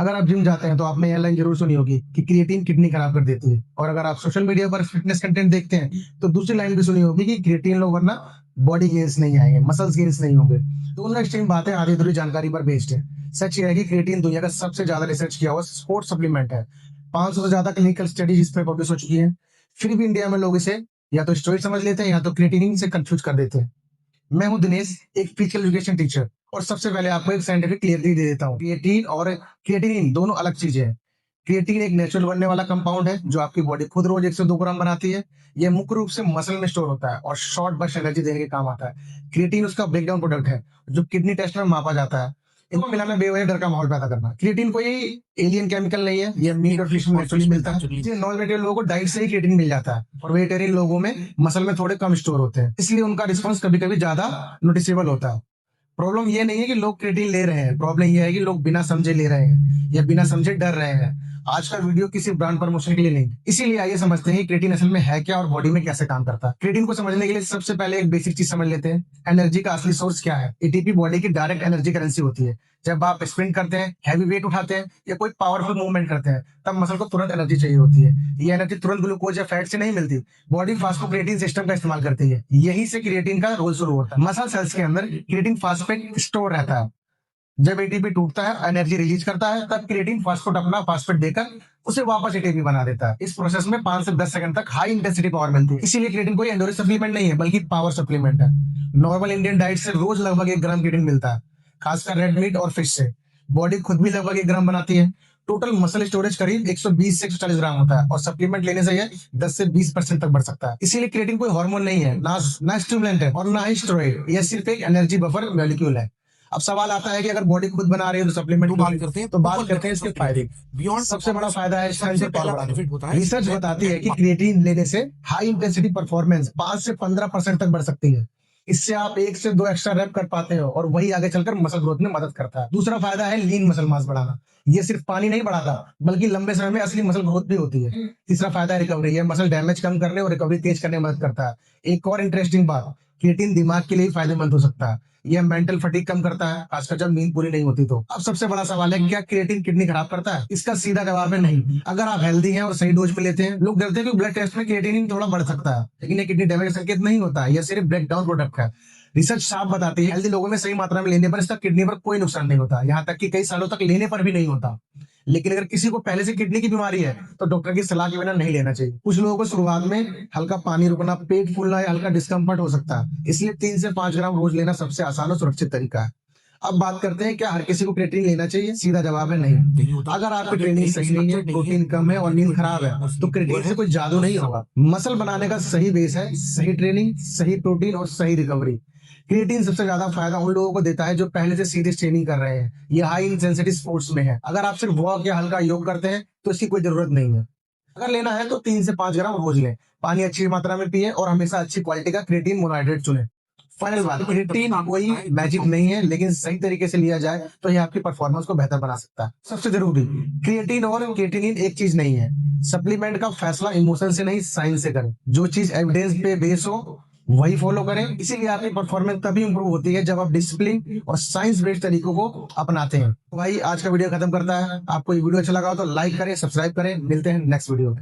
अगर आप जिम जाते हैं तो आपने यह लाइन जरूर सुनी होगी कि क्रिएटिन किडनी खराब कर देती है। और अगर आप सोशल मीडिया पर फिटनेस कंटेंट देखते हैं तो दूसरी लाइन भी सुनी होगी कि क्रिएटिन लो वरना बॉडी गेन्स नहीं आएंगे, मसल्स गेन्स नहीं होंगे। दोनों एक्सट्रीम बातें आधी अधूरी जानकारी पर बेस्ड है। सच ये है कि क्रिएटिन दुनिया का सबसे ज्यादा रिसर्च किया हुआ स्पोर्ट्स सप्लीमेंट है। 500 से ज्यादा क्लिनिकल स्टडीज इस पर पब्लिश हो चुकी है। फिर भी इंडिया में लोग इसे या तो स्टोरी समझ लेते हैं या तो क्रिएटिनिन से कंफ्यूज कर देते हैं। मैं हूं दिनेश, एक फिजिकल एजुकेशन टीचर। और सबसे पहले आपको एक साइंटिफिक क्लियरिटी दे देता हूँ। क्रिएटिन और क्रिएटिनिन दोनों अलग चीजें हैं। क्रिएटिन एक नेचुरल बनने वाला कंपाउंड है जो आपकी बॉडी खुद रोज 1 से 2 ग्राम बनाती है। यह मुख्य रूप से मसल में स्टोर होता है और शॉर्ट बर्स्ट एनर्जी देने के काम आता है। क्रिएटिन उसका ब्रेकडाउन प्रोडक्ट है जो किडनी टेस्ट में मापा जाता है। इनको मिलाना बेवजह डर का माहौल पैदा करना। क्रिएटिन कोई एलियन केमिकल नहीं है, यह मीट और फिश में नेचुरली मिलता है। नॉन वेजिटेरियन लोगों को डाइट से ही क्रिएटिन मिल जाता है और वेजिटेरियन लोगों में मसल में थोड़े कम स्टोर होते हैं, इसलिए उनका रिस्पॉन्स कभी कभी ज्यादा नोटिसेबल होता है। प्रॉब्लम ये नहीं है कि लोग क्रिएटिन ले रहे हैं, प्रॉब्लम ये है कि लोग बिना समझे ले रहे हैं या बिना समझे डर रहे हैं। आज का वीडियो किसी ब्रांड प्रमोशन के लिए नहीं, इसीलिए आइए समझते हैं कि क्रिएटिन असल में है क्या और बॉडी में कैसे काम करता है। क्रिएटिन को समझने के लिए सबसे पहले एक बेसिक चीज समझ लेते हैं, एनर्जी का असली सोर्स क्या है। एटीपी बॉडी की डायरेक्ट एनर्जी करेंसी होती है। जब आप स्प्रिंट करते हैं, हैवी वेट उठाते हैं या कोई पावरफुल मूवमेंट करते हैं, तब मसल को तुरंत एनर्जी चाहिए होती है। ये एनर्जी तुरंत ग्लूकोज या फैट से नहीं मिलती, बॉडी फास्फोक्रिएटिन सिस्टम का इस्तेमाल करती है। यही से क्रिएटिन का रोल शुरू होता है। मसल सेल्स के अंदर क्रिएटिन फास्फेट स्टोर रहता है। जब एटीपी टूटता है, एनर्जी रिलीज करता है, तब क्रिएटिन फास्फेट अपना फास्फेट देकर उसे वापस एटीपी बना देता है। इस प्रोसेस में 5 से 10 सेकंड तक हाई इंटेंसिटी पावर मिलती है। इसीलिए क्रिएटिन कोई एंडोरेंस सप्लीमेंट नहीं है बल्कि पावर सप्लीमेंट है। नॉर्मल इंडियन डाइट से रोज लगभग 1 ग्राम क्रिएटिन मिलता है, खासकर रेड मीट और फिश से। बॉडी खुद भी लगभग 1 ग्राम बनाती है। टोटल मसल स्टोरेज करीब 120 से 140 ग्राम होता है और सप्लीमेंट लेने से यह 10 से 20% तक बढ़ सकता है। इसीलिए क्रिएटिन कोई हार्मोन नहीं है, ना स्टिमुलेंट है और ना ही स्टेरॉइड। यह सिर्फ एक एनर्जी बफर मॉलिक्यूल है। अब सवाल आता है कि अगर बॉडी खुद बना रही है तो सप्लीमेंट बात करते हैं इसके फायदे। बियॉन्ड सबसे बड़ा फायदा है रिसर्च बताती है कि क्रिएटिन लेने से हाई इंटेंसिटी परफॉर्मेंस 5 से 15% तक बढ़ सकती है। इससे आप 1 से 2 एक्स्ट्रा रैप कर पाते हो और वही आगे चलकर मसल ग्रोथ में मदद करता है। दूसरा फायदा है लीन मसल मास बढ़ाना। ये सिर्फ पानी नहीं बढ़ाता बल्कि लंबे समय में असली मसल ग्रोथ भी होती है। तीसरा फायदा है रिकवरी। ये मसल डैमेज कम करने और रिकवरी तेज करने में मदद करता है। एक और इंटरेस्टिंग बात, क्रिएटिन दिमाग के लिए फायदेमंद हो सकता है। यह मेंटल फटीग कम करता है, खासकर जब नींद पूरी नहीं होती तो। अब सबसे बड़ा सवाल है, क्या क्रिएटिन किडनी खराब करता है? इसका सीधा जवाब है नहीं। अगर आप हेल्दी हैं और सही डोज में लेते हैं। लोग डरते हैं कि ब्लड टेस्ट में क्रिएटिनिन थोड़ा बढ़ सकता है, लेकिन ये किडनी डैमेज का संकेत नहीं होता। यह सिर्फ ब्रेकडाउन प्रोडक्ट है। रिसर्च साफ बताती है हेल्दी लोगों में सही मात्रा में लेने पर इसका किडनी पर कोई नुकसान नहीं होता, यहाँ तक कि कई सालों तक लेने पर भी नहीं होता। लेकिन अगर किसी को पहले से किडनी की बीमारी है तो डॉक्टर की सलाह के बिना नहीं लेना चाहिए। कुछ लोगों को शुरुआत में हल्का पानी रुकना, पेट फूलना या हल्का डिस्कम्फर्ट हो सकता है, इसलिए 3 से 5 ग्राम रोज लेना सबसे आसान और सुरक्षित तरीका है। अब बात करते हैं क्या हर किसी को क्रिएटिन लेना चाहिए? सीधा जवाब है नहीं। अगर आपकी ट्रेनिंग सही नहीं है, प्रोटीन कम है और नींद खराब है तो क्रिएटिन से कोई जादू नहीं होगा। मसल बनाने का सही बेस है सही ट्रेनिंग, सही प्रोटीन और सही रिकवरी। क्रिएटिन सबसे ज्यादा फायदा उन लोगों को देता है जो पहले से सीरियस ट्रेनिंग कर रहे हैं, ये हाई इंटेंसिटी स्पोर्ट्स में है। अगर आप सिर्फ वॉक या हल्का योग करते हैं तो इसकी कोई जरूरत नहीं है। अगर लेना है तो 3 से 5 ग्राम रोज लें, पानी अच्छी मात्रा में पिए और हमेशा अच्छी क्वालिटी का क्रिएटिन मोनोहाइड्रेट चुने। फाइनल बात, क्रिएटिन कोई मैजिक नहीं है, लेकिन सही तरीके से लिया जाए तो ये आपकी परफॉर्मेंस को बेहतर बना सकता है। सबसे जरूरी, क्रिएटिन और क्रिएटिनिन एक चीज नहीं है। सप्लीमेंट का फैसला इमोशन से नहीं, साइंस से करें। जो चीज एविडेंस पे बेस हो वही फॉलो करें। इसीलिए आपकी परफॉर्मेंस तभी इंप्रूव होती है जब आप डिसिप्लिन और साइंस बेस्ड तरीकों को अपनाते हैं। तो भाई आज का वीडियो खत्म करता है। आपको ये वीडियो अच्छा लगा हो तो लाइक करें, सब्सक्राइब करें। मिलते हैं नेक्स्ट वीडियो में।